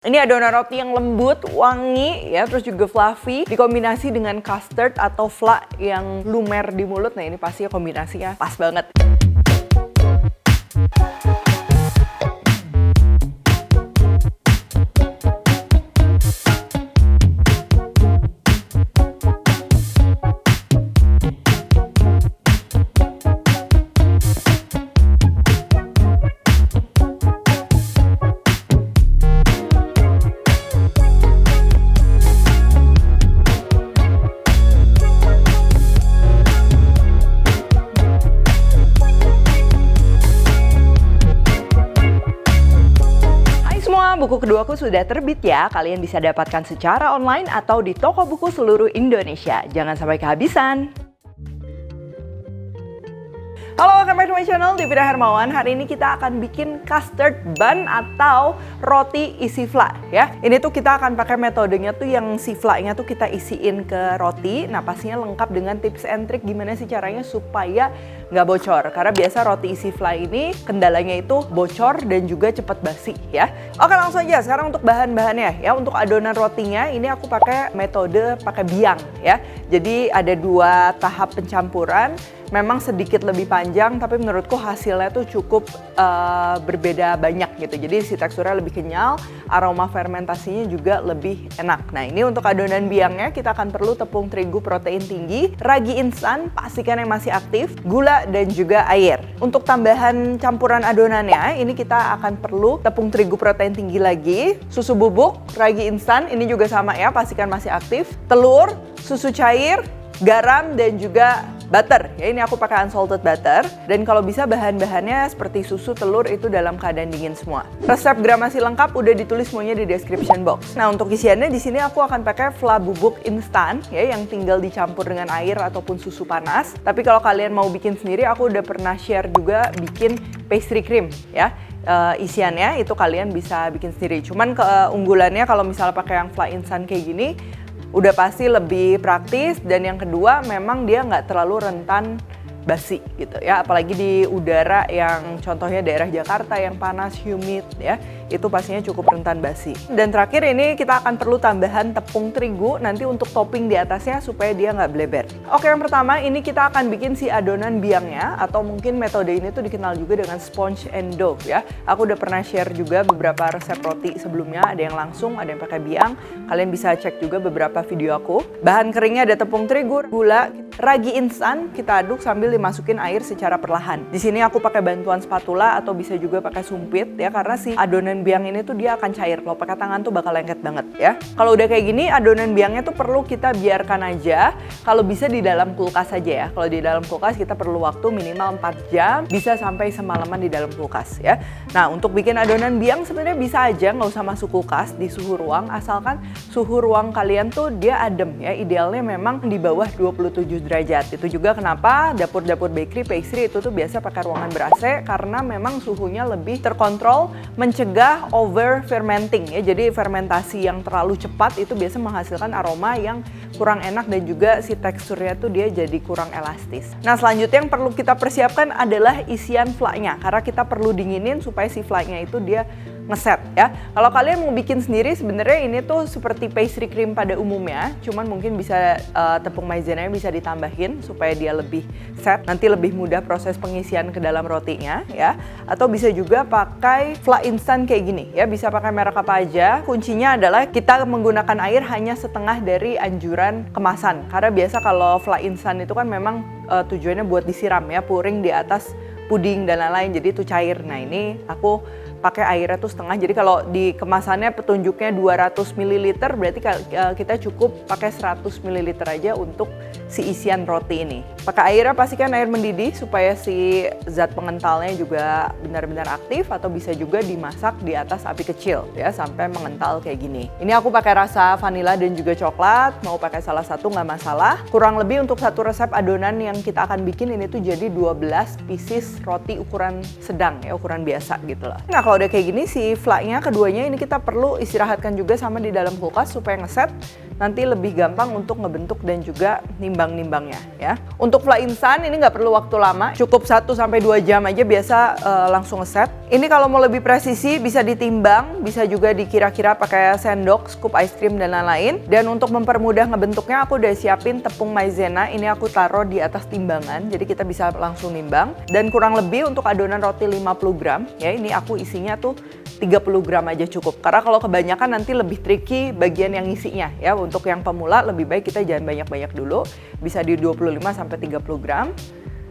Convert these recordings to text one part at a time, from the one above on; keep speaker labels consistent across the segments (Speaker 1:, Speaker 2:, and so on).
Speaker 1: Ini adonan roti yang lembut, wangi, ya, terus juga fluffy, dikombinasi dengan custard atau fla yang lumer di mulut. Nah, ini pasti kombinasinya pas banget. Buku keduaku sudah terbit ya, kalian bisa dapatkan secara online atau di toko buku seluruh Indonesia. Jangan sampai kehabisan. Halo, welcome back to my channel, Devina Hermawan. Hari ini kita akan bikin custard bun atau roti isi fla ya. Ini tuh kita akan pakai metodenya tuh yang si fla-nya tuh kita isiin ke roti. Nah, pastinya lengkap dengan tips and trick gimana sih caranya supaya nggak bocor. Karena biasa roti isi fla ini kendalanya itu bocor dan juga cepat basi ya. Oke, langsung aja sekarang untuk bahan-bahannya ya. Untuk adonan rotinya ini aku pakai metode pakai biang ya. Jadi ada 2 tahap pencampuran. Memang sedikit lebih panjang, tapi menurutku hasilnya tuh cukup berbeda banyak gitu. Jadi si teksturnya lebih kenyal, aroma fermentasinya juga lebih enak. Nah, ini untuk adonan biangnya kita akan perlu tepung terigu protein tinggi, ragi instan, pastikan yang masih aktif, gula dan juga air. Untuk tambahan campuran adonannya, ini kita akan perlu tepung terigu protein tinggi lagi, susu bubuk, ragi instan, ini juga sama ya, pastikan masih aktif, telur, susu cair, garam dan juga butter. Ya, ini aku pakai unsalted butter. Dan kalau bisa bahan-bahannya seperti susu, telur itu dalam keadaan dingin semua. Resep gramasi lengkap udah ditulis semuanya di description box. Nah, untuk isiannya di sini aku akan pakai fla bubuk instan ya, yang tinggal dicampur dengan air ataupun susu panas. Tapi kalau kalian mau bikin sendiri, aku udah pernah share juga bikin pastry cream ya. Isiannya itu kalian bisa bikin sendiri. Cuman keunggulannya kalau misalnya pakai yang fla instan kayak gini, udah pasti lebih praktis, dan yang kedua memang dia nggak terlalu rentan basi gitu ya, apalagi di udara yang contohnya daerah Jakarta yang panas, humid ya, itu pastinya cukup rentan basi. Dan terakhir ini kita akan perlu tambahan tepung terigu nanti untuk topping di atasnya supaya dia nggak bleber. Oke, yang pertama ini kita akan bikin si adonan biangnya, atau mungkin metode ini tuh dikenal juga dengan sponge and dough ya. Aku udah pernah share juga beberapa resep roti sebelumnya, ada yang langsung, ada yang pakai biang. Kalian bisa cek juga beberapa video aku. Bahan keringnya ada tepung terigu, gula, ragi instan, kita aduk sambil dimasukin air secara perlahan. Di sini aku pakai bantuan spatula atau bisa juga pakai sumpit ya, karena si adonan biang ini tuh dia akan cair. Kalau pakai tangan tuh bakal lengket banget ya. Kalau udah kayak gini, adonan biangnya tuh perlu kita biarkan aja. Kalau bisa di dalam kulkas aja ya. Kalau di dalam kulkas kita perlu waktu minimal 4 jam, bisa sampai semalaman di dalam kulkas ya. Nah, untuk bikin adonan biang sebenarnya bisa aja nggak usah masuk kulkas, di suhu ruang, asalkan suhu ruang kalian tuh dia adem ya. Idealnya memang di bawah 27 derajat. Itu juga kenapa dapur-dapur bakery, pastry itu tuh biasa pakai ruangan ber-AC, karena memang suhunya lebih terkontrol, mencegah over fermenting ya. Jadi fermentasi yang terlalu cepat itu biasa menghasilkan aroma yang kurang enak dan juga si teksturnya tuh dia jadi kurang elastis. Nah, selanjutnya yang perlu kita persiapkan adalah isian fla-nya, karena kita perlu dinginin supaya si fla-nya itu dia ngeset ya. Kalau kalian mau bikin sendiri, sebenarnya ini tuh seperti pastry cream pada umumnya, cuman mungkin bisa tepung maizena bisa ditambahin supaya dia lebih set, nanti lebih mudah proses pengisian ke dalam rotinya ya. Atau bisa juga pakai fla instan kayak gini ya, bisa pakai merek apa aja. Kuncinya adalah kita menggunakan air hanya setengah dari anjuran kemasan, karena biasa kalau fla instan itu kan memang tujuannya buat disiram ya, puring di atas puding dan lain-lain, jadi itu cair. Nah, ini aku pakai airnya tuh setengah, jadi kalau di kemasannya petunjuknya 200 ml, berarti kita cukup pakai 100 ml aja untuk si isian roti ini. Pakai airnya pastikan air mendidih supaya si zat pengentalnya juga benar-benar aktif, atau bisa juga dimasak di atas api kecil ya sampai mengental kayak gini. Ini aku pakai rasa vanila dan juga coklat, mau pakai salah satu nggak masalah. Kurang lebih untuk satu resep adonan yang kita akan bikin ini tuh jadi 12 pieces roti ukuran sedang ya, ukuran biasa gitu loh. Nah, kalau udah kayak gini si fla-nya keduanya ini kita perlu istirahatkan juga sama di dalam kulkas supaya ngeset. nanti lebih gampang untuk ngebentuk dan juga nimbang-nimbangnya ya. Untuk fla instan ini nggak perlu waktu lama, cukup 1-2 jam aja biasa langsung ngeset. Ini kalau mau lebih presisi bisa ditimbang, bisa juga dikira-kira pakai sendok, scoop ice cream dan lain-lain. Dan untuk mempermudah ngebentuknya aku udah siapin tepung maizena, ini aku taruh di atas timbangan, jadi kita bisa langsung nimbang. Dan kurang lebih untuk adonan roti 50 gram, ya ini aku isinya tuh 30 gram aja cukup. Karena kalau kebanyakan nanti lebih tricky bagian yang isinya ya. Untuk yang pemula lebih baik kita jangan banyak-banyak dulu. Bisa di 25-30 gram.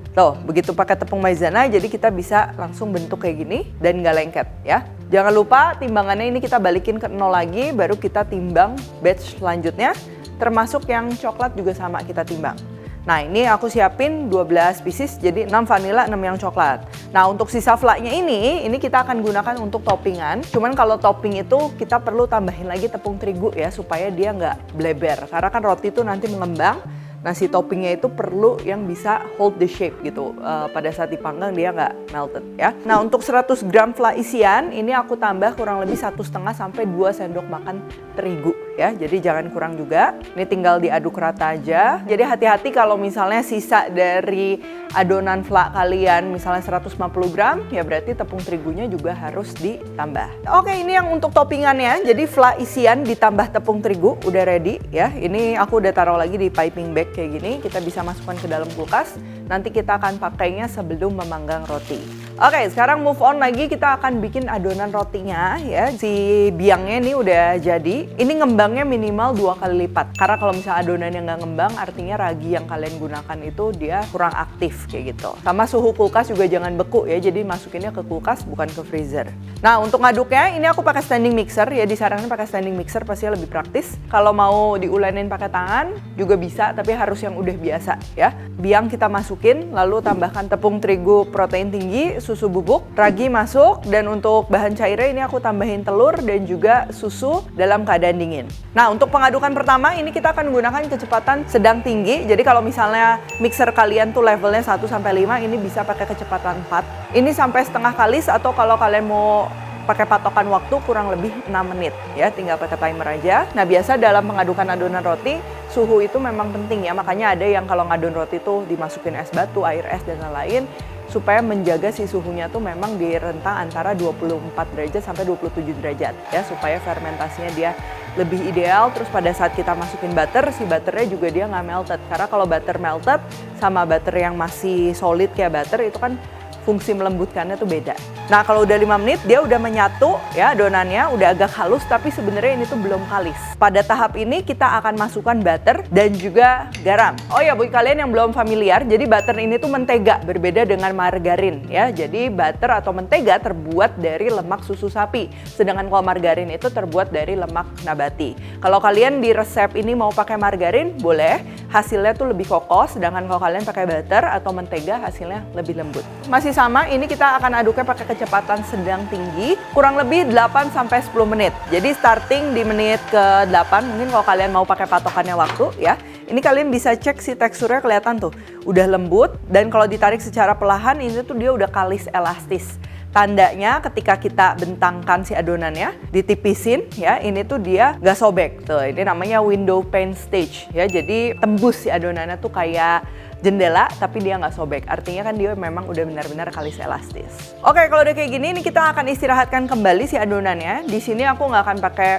Speaker 1: Tuh, begitu pakai tepung maizena jadi kita bisa langsung bentuk kayak gini dan nggak lengket ya. Jangan lupa timbangannya ini kita balikin ke 0 lagi, baru kita timbang batch selanjutnya. Termasuk yang coklat juga sama kita timbang. Nah ini aku siapin 12 pieces, jadi 6 vanilla, 6 yang coklat. Nah untuk sisa flaknya ini kita akan gunakan untuk toppingan. Cuman kalau topping itu kita perlu tambahin lagi tepung terigu ya, supaya dia nggak bleber. Karena kan roti itu nanti mengembang, nah si toppingnya itu perlu yang bisa hold the shape gitu. Pada saat dipanggang dia nggak melted ya. Nah untuk 100 gram fla isian, ini aku tambah kurang lebih 1,5 sampai 2 sendok makan terigu ya. Jadi jangan kurang juga. Ini tinggal diaduk rata aja. Jadi hati-hati kalau misalnya sisa dari adonan fla kalian misalnya 150 gram, ya berarti tepung terigunya juga harus ditambah. Oke, ini yang untuk toppingannya. Jadi fla isian ditambah tepung terigu udah ready ya. Ini aku udah taruh lagi di piping bag kayak gini. Kita bisa masukkan ke dalam kulkas. Nanti kita akan pakainya sebelum memanggang roti. Oke, sekarang move on lagi, kita akan bikin adonan rotinya ya. Si biangnya ini udah jadi. Ini ngembangnya minimal 2 kali lipat. Karena kalau misalnya adonan yang nggak ngembang, artinya ragi yang kalian gunakan itu dia kurang aktif kayak gitu. Sama suhu kulkas juga jangan beku ya, jadi masukinnya ke kulkas bukan ke freezer. Nah untuk ngaduknya ini aku pakai standing mixer ya, disarankan pakai standing mixer pasti lebih praktis. Kalau mau diulenin pakai tangan juga bisa, tapi harus yang udah biasa ya. Biang kita masukin, lalu tambahkan tepung terigu protein tinggi, susu bubuk, ragi masuk, dan untuk bahan cairnya ini aku tambahin telur dan juga susu dalam keadaan dingin. Nah untuk pengadukan pertama ini kita akan gunakan kecepatan sedang tinggi. Jadi kalau misalnya mixer kalian tuh levelnya 1-5, ini bisa pakai kecepatan 4. Ini sampai setengah kalis, atau kalau kalian mau pakai patokan waktu kurang lebih 6 menit ya, tinggal pakai timer aja. Nah biasa dalam mengadukan adonan roti suhu itu memang penting ya, makanya ada yang kalau ngadon roti tuh dimasukin es batu, air es dan lain-lain supaya menjaga si suhunya tuh memang di rentang antara 24 derajat sampai 27 derajat ya, supaya fermentasinya dia lebih ideal. Terus pada saat kita masukin butter, si butternya juga dia nggak melted, karena kalau butter melted sama butter yang masih solid kayak butter itu kan fungsi melembutkannya tuh beda. Nah kalau udah 5 menit dia udah menyatu ya, adonannya udah agak halus, tapi sebenarnya ini tuh belum kalis. Pada tahap ini kita akan masukkan butter dan juga garam. Oh ya, buat kalian yang belum familiar, jadi butter ini tuh mentega, berbeda dengan margarin ya. Jadi butter atau mentega terbuat dari lemak susu sapi, sedangkan kalau margarin itu terbuat dari lemak nabati. Kalau kalian di resep ini mau pakai margarin boleh, hasilnya tuh lebih kokoh, sedangkan kalau kalian pakai butter atau mentega hasilnya lebih lembut. Masih sama, ini kita akan aduknya pakai kecepatan sedang tinggi, kurang lebih 8-10 menit. Jadi starting di menit ke-8, mungkin kalau kalian mau pakai patokannya waktu ya. Ini kalian bisa cek si teksturnya, kelihatan tuh udah lembut, dan kalau ditarik secara perlahan ini tuh dia udah kalis elastis. Tandanya ketika kita bentangkan si adonannya, ditipisin ya, ini tuh dia gak sobek. Tuh, ini namanya window pane stage ya. Jadi tembus si adonannya tuh kayak jendela, tapi dia nggak sobek. Artinya kan dia memang udah benar-benar kalis elastis. Oke, kalau udah kayak gini, ini kita akan istirahatkan kembali si adonannya. Di sini aku nggak akan pakai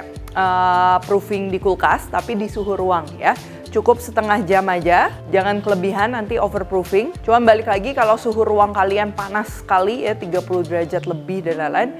Speaker 1: proofing di kulkas, tapi di suhu ruang ya. Cukup setengah jam aja, jangan kelebihan nanti overproofing. Cuma balik lagi kalau suhu ruang kalian panas sekali ya, 30 derajat lebih dan lain-lain,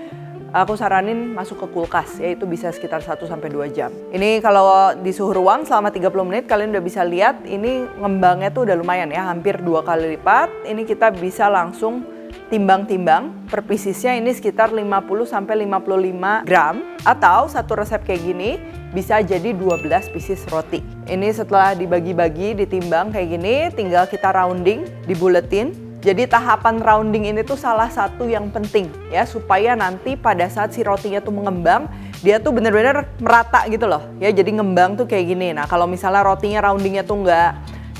Speaker 1: aku saranin masuk ke kulkas ya, itu bisa sekitar 1-2 jam. Ini kalau di suhu ruang selama 30 menit kalian udah bisa lihat ini ngembangnya tuh udah lumayan ya, hampir 2 kali lipat. Ini kita bisa langsung timbang-timbang, per piecesnya ini sekitar 50-55 gram, atau satu resep kayak gini bisa jadi 12 pieces roti. Ini setelah dibagi-bagi, ditimbang kayak gini, tinggal kita rounding, dibuletin. Jadi tahapan rounding ini tuh salah satu yang penting ya, supaya nanti pada saat si rotinya tuh mengembang, dia tuh bener-bener merata gitu loh ya, jadi ngembang tuh kayak gini. Nah kalau misalnya rotinya roundingnya tuh nggak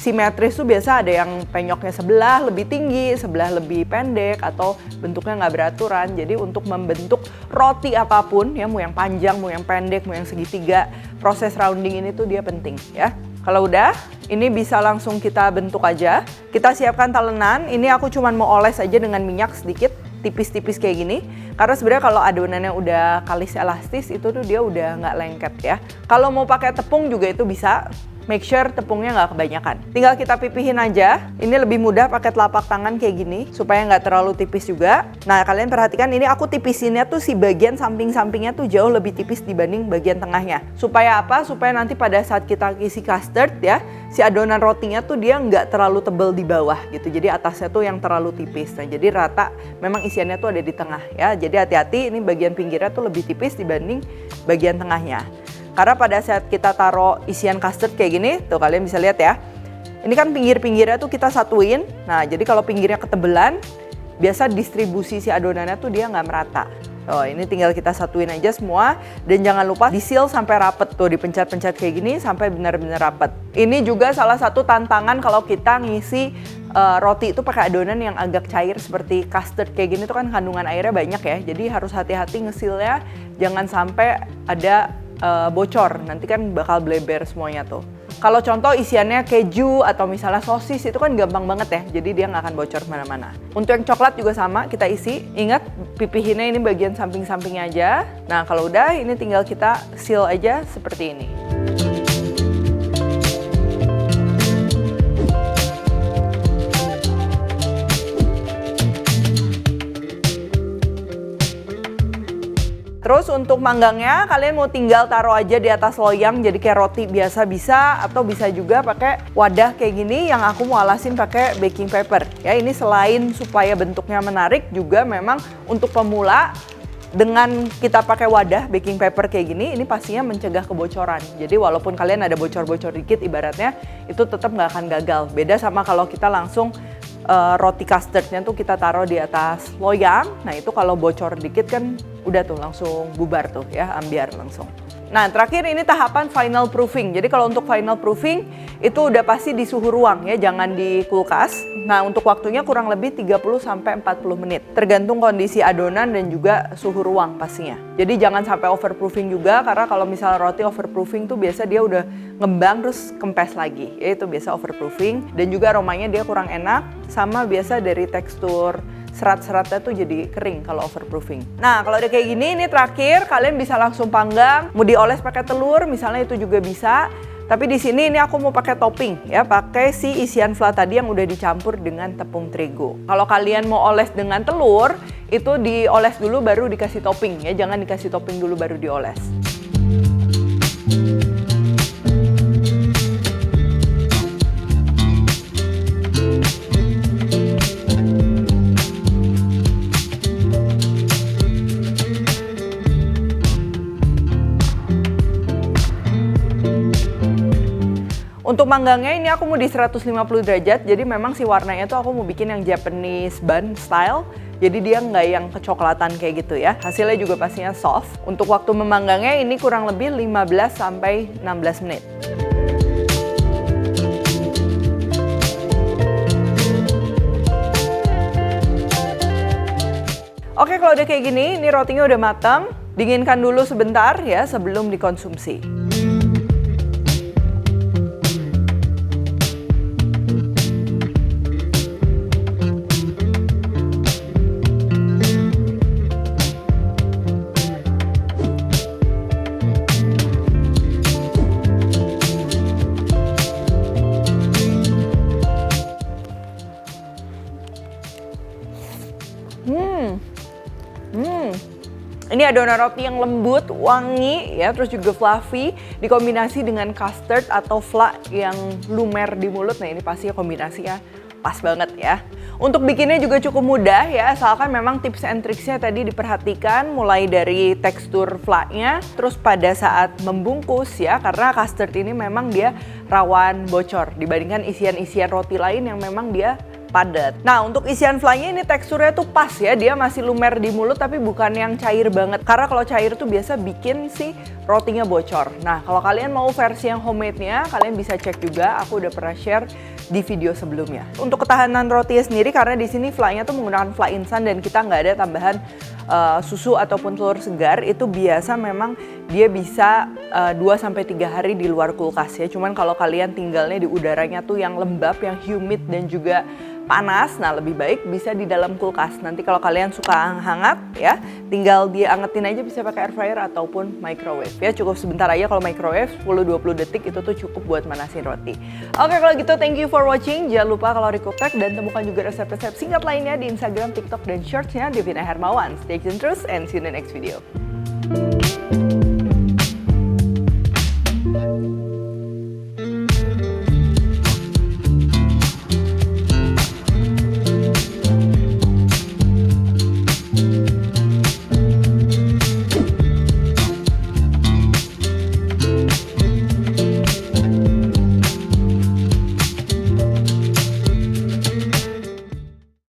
Speaker 1: simetris tuh biasa ada yang penyoknya sebelah lebih tinggi, sebelah lebih pendek, atau bentuknya nggak beraturan. Jadi untuk membentuk roti apapun ya, mau yang panjang, mau yang pendek, mau yang segitiga, proses rounding ini tuh dia penting ya. Kalau udah, ini bisa langsung kita bentuk aja. Kita siapkan talenan, ini aku cuman mau oles aja dengan minyak sedikit, tipis-tipis kayak gini. Karena sebenarnya kalau adonannya udah kalis elastis itu tuh dia udah nggak lengket ya. Kalau mau pakai tepung juga itu bisa. Make sure tepungnya nggak kebanyakan. Tinggal kita pipihin aja. Ini lebih mudah pakai telapak tangan kayak gini supaya nggak terlalu tipis juga. Nah kalian perhatikan ini aku tipisinnya tuh si bagian samping-sampingnya tuh jauh lebih tipis dibanding bagian tengahnya. Supaya apa? Supaya nanti pada saat kita isi custard ya, si adonan rotinya tuh dia nggak terlalu tebel di bawah gitu. Jadi atasnya tuh yang terlalu tipis. Nah jadi rata. Memang isiannya tuh ada di tengah ya. Jadi hati-hati ini bagian pinggirnya tuh lebih tipis dibanding bagian tengahnya. Karena pada saat kita taruh isian custard kayak gini, tuh kalian bisa lihat ya. Ini kan pinggir-pinggirnya tuh kita satuin. Nah, jadi kalau pinggirnya ketebelan, biasa distribusi si adonannya tuh dia nggak merata. Oh, ini tinggal kita satuin aja semua. Dan jangan lupa di-seal sampai rapet tuh, dipencet-pencet kayak gini sampai benar-benar rapet. Ini juga salah satu tantangan kalau kita ngisi roti itu pakai adonan yang agak cair seperti custard kayak gini tuh kan kandungan airnya banyak ya. Jadi harus hati-hati ngesilnya, jangan sampai ada bocor, nanti kan bakal bleber semuanya tuh. Kalau contoh isiannya keju atau misalnya sosis itu kan gampang banget ya, jadi dia nggak akan bocor kemana-mana. Untuk yang coklat juga sama, kita isi. Ingat pipihinnya ini bagian samping-sampingnya aja. Nah kalau udah ini tinggal kita seal aja seperti ini. Terus untuk manggangnya kalian mau tinggal taruh aja di atas loyang jadi kayak roti biasa bisa, atau bisa juga pakai wadah kayak gini yang aku mau alasin pakai baking paper. Ya ini selain supaya bentuknya menarik juga memang untuk pemula dengan kita pakai wadah baking paper kayak gini ini pastinya mencegah kebocoran. Jadi walaupun kalian ada bocor-bocor dikit ibaratnya itu tetap nggak akan gagal. Beda sama kalau kita langsung roti custardnya tuh kita taruh di atas loyang. Nah itu kalau bocor dikit kan udah tuh langsung bubar tuh ya, ambiar langsung. Nah terakhir ini tahapan final proofing. Jadi kalau untuk final proofing itu udah pasti di suhu ruang ya, jangan di kulkas. Nah untuk waktunya kurang lebih 30-40 menit. Tergantung kondisi adonan dan juga suhu ruang pastinya. Jadi jangan sampai overproofing juga, karena kalau misalnya roti overproofing tuh biasa dia udah ngembang terus kempes lagi. Ya itu biasa overproofing, dan juga aromanya dia kurang enak, sama biasa dari tekstur serat-seratnya tuh jadi kering kalau overproofing. Nah kalau udah kayak gini, ini terakhir kalian bisa langsung panggang, mau dioles pakai telur misalnya itu juga bisa. Tapi di sini ini aku mau pakai topping ya, pakai si isian flan tadi yang udah dicampur dengan tepung terigu. Kalau kalian mau oles dengan telur, itu dioles dulu baru dikasih topping ya, jangan dikasih topping dulu baru dioles. Untuk manggangnya ini aku mau di 150 derajat, jadi memang si warnanya tuh aku mau bikin yang Japanese bun style. Jadi dia nggak yang kecoklatan kayak gitu ya. Hasilnya juga pastinya soft. Untuk waktu memanggangnya ini kurang lebih 15-16 menit. Oke, kalau udah kayak gini, ini rotinya udah matang. Dinginkan dulu sebentar ya sebelum dikonsumsi. Ini adonan roti yang lembut, wangi ya, terus juga fluffy, dikombinasi dengan custard atau flan yang lumer di mulut. Nah ini pasti kombinasinya pas banget ya. Untuk bikinnya juga cukup mudah ya, asalkan memang tips and tricksnya tadi diperhatikan, mulai dari tekstur flannya, terus pada saat membungkus ya, karena custard ini memang dia rawan bocor dibandingkan isian-isian roti lain yang memang dia padat. Nah, untuk isian fly-nya ini teksturnya tuh pas ya, dia masih lumer di mulut tapi bukan yang cair banget. Karena kalau cair tuh biasa bikin si rotinya bocor. Nah, kalau kalian mau versi yang homemade-nya, kalian bisa cek juga, aku udah pernah share di video sebelumnya. Untuk ketahanan rotinya sendiri, karena di sini fly-nya tuh menggunakan fly instan dan kita nggak ada tambahan susu ataupun telur segar, itu biasa memang dia bisa 2-3 hari di luar kulkas ya. Cuman kalau kalian tinggalnya di udaranya tuh yang lembab, yang humid dan juga panas, nah lebih baik bisa di dalam kulkas. Nanti kalau kalian suka hangat ya, tinggal diangetin aja, bisa pakai air fryer ataupun microwave ya. Cukup sebentar aja, kalau microwave 10-20 detik itu tuh cukup buat manasin roti. Oke, kalau gitu thank you for watching. Jangan lupa Kalori Cook Tech dan temukan juga resep-resep singkat lainnya di Instagram, TikTok, dan Shorts-nya Devina Hermawan. Stay tuned terus and see you in the next video.